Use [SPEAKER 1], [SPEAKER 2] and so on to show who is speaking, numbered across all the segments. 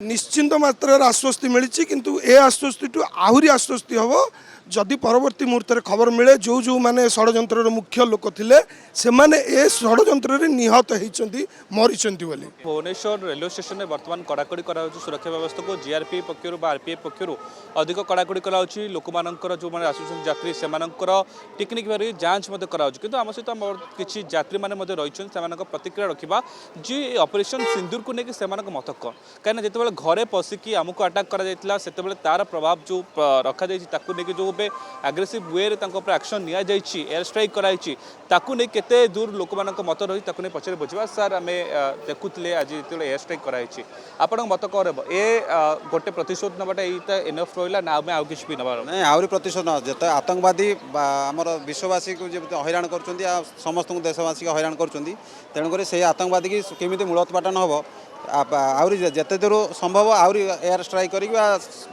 [SPEAKER 1] निश्चिंत मात्रा आश्वस्ति मिली किंतु ए आश्वस्ति आहरी आश्वस्ति हम जदि परवर्ती मुहूर्त खबर मिले जो जो माने षड्यंत्र मुख्य लोक थे से माने ए षड्यंत्र निहत होती मरीचंती बोली।
[SPEAKER 2] भुवनेश्वर रेलवे स्टेशन में बर्तमान कड़ाकड़ी करा सुरक्षा व्यवस्था को जीआरपी पक्षर आरपीएफ पक्षर अधिक कड़ाकड़ी करा लोक मानकर जो मैंने आसुच्च यात्री से टेक्निक भारी जांच करा किंतु आम सहित किसी यात्री मैंने रही प्रतिक्रिया रखा जी ऑपरेशन सिंदूर को लेकिन मत कौन कहीं जिते घरे पशिकी आमको अटाक कर तार प्रभाव जो रखा लेकिन जो एग्रेसिव वे एक्शन नि एयर स्ट्राइक कराई नहीं केते दूर लोक मत रही नहीं पचर बुझा सार आम देखुले आज जो एयर स्ट्राइक कराई आपण मत कौन ए गोटे प्रतिशोध नवाटा इनफ रहा ना आम कि भी नबार
[SPEAKER 3] नहीं आहरी प्रतिशोध न जो आतंकवादी आमर विश्ववासी को हैरान कर समस्त देशवासी को हैरान कर तेणुक से आतंकवादी की केमी मूलोत्पाटन हम आहरी जिते दूर संभव आहरी एयर स्ट्राइक कर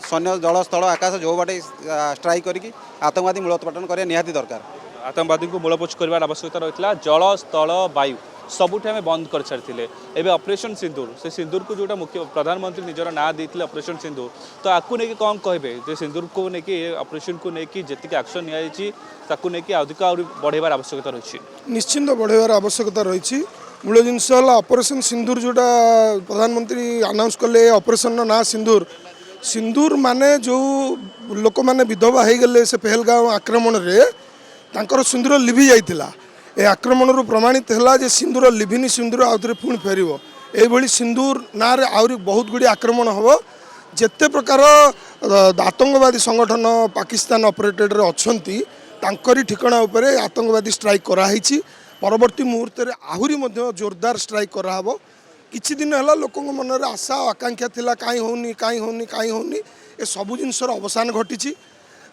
[SPEAKER 3] सैन्य जल स्थल आकाश जो बाटे स्ट्राइक करके आतंकवादी मूलोत्पाटन करने निहाती दरकार।
[SPEAKER 2] आतंकवादी को मूलपोच कर आवश्यकता रही जल स्थल वायु सबुठ आम बंद कर सारी एवं ऑपरेशन सिंदूर से सिंदूर को जोटा मुख्य प्रधानमंत्री निजर ना देते ऑपरेशन सिंदूर तो आपको नहीं कौन कहे जो सिंदूर को लेकिन ऑपरेशन को लेकिन जी एक्शन नहीं अधिक बढ़ेबार आवश्यकता रही
[SPEAKER 1] निश्चिंत बढ़ेबार आवश्यकता रही मूल जिनस ऑपरेशन सिंदूर जोटा प्रधानमंत्री अनाउंस कले ऑपरेशन ना सिंदूर सिंदूर माने जो लोक मैंने विधवा हो गले से पहलगाम आक्रमण रे तांकर सिंदूर लिभि जाइतिला ए आक्रमण रू प्रमाणित है जे सिंदूर लिभिनी सिंदूर आउे पुणी फेर यही सिंदूर ना आहरी बहुत गुड़ी आक्रमण हम जिते प्रकार आतंकवादी संगठन पाकिस्तान ऑपरेटेड अच्छा ठिकाना उपरे आतंकवादी स्ट्राइक कराई परवर्ती मुहूर्त आहरी जोरदार स्ट्राइक कराब किछि दिन है लोक मन में आशा आकांक्षा थिला कहीं होनी ए सबू जिनसर अवसान घटी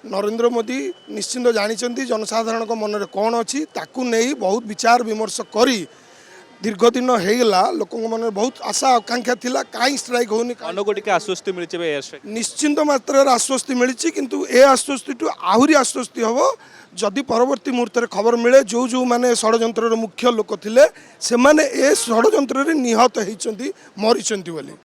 [SPEAKER 1] नरेंद्र मोदी निश्चिंत जानते जनसाधारण मन में कौन अच्छी ताकू नहीं बहुत विचार विमर्श करी दीर्घ दिन होगा लोक मन में बहुत आशा आकांक्षा थिला कहीं स्ट्राइक होनी
[SPEAKER 2] आश्वस्ति मिली
[SPEAKER 1] निश्चिंत मात्रा आश्वस्ति मिली किंतु ए आश्वस्ति आहरी आश्वस्ति हम जदि परवर्ती मुहूर्त खबर मिले जो जो माने षड्यंत्र मुख्य लोक थे से माने ए षड्यंत्र निहत होती मरीचंती बोली।